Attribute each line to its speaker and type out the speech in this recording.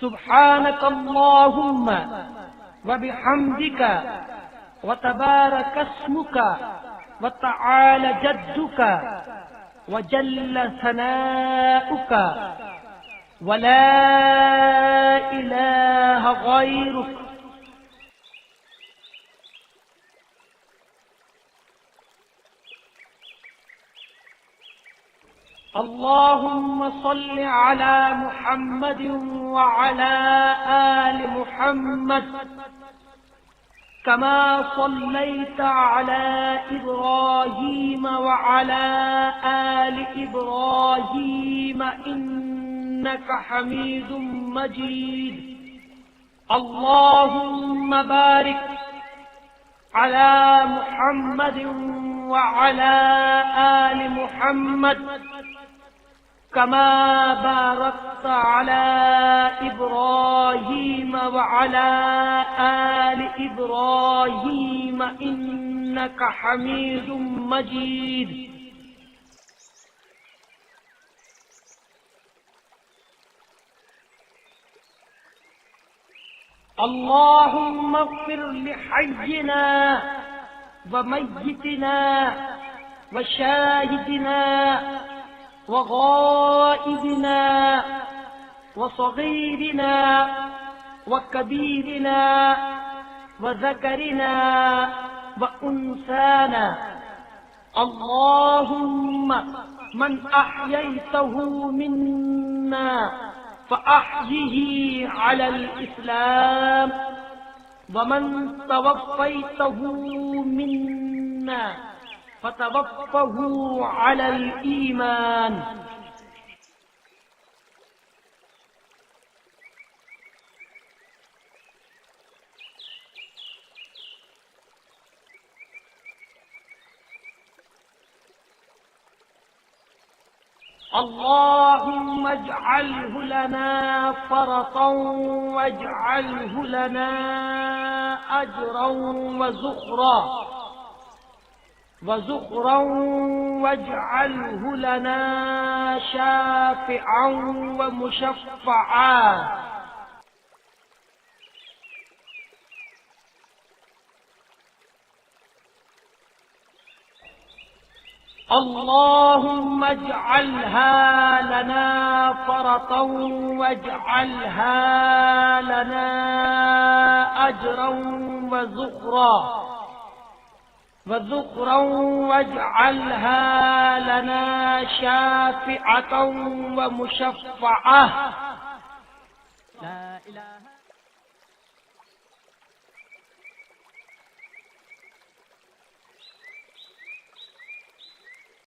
Speaker 1: سبحانك اللهم وبحمدك وتبارك اسمك وتعالى جدك وجل ثناؤك ولا إله غيرك. اللهم صل على محمد وعلى آل محمد كما صليت على إبراهيم وعلى آل إبراهيم إنك حميد مجيد. اللهم بارك على محمد وعلى آل محمد كما باركت على إبراهيم وعلى آل إبراهيم إنك حميد مجيد. اللهم اغفر لحينا وميتنا وشاهدنا وغائبنا وصغيرنا وكبيرنا وذكرنا وأنثانا. اللهم من أحييته منا فأحيه على الإسلام ومن توفيته منا فتوفه على الإيمان. اللهم اجعله لنا فرطا واجعله لنا أجرا وزخرا واجعله لنا شافعا ومشفعا. اللهم اجعلها لنا فرطا واجعلها لنا أجرا وذخرا واجعلها لنا شافعة ومشفعة. لا إله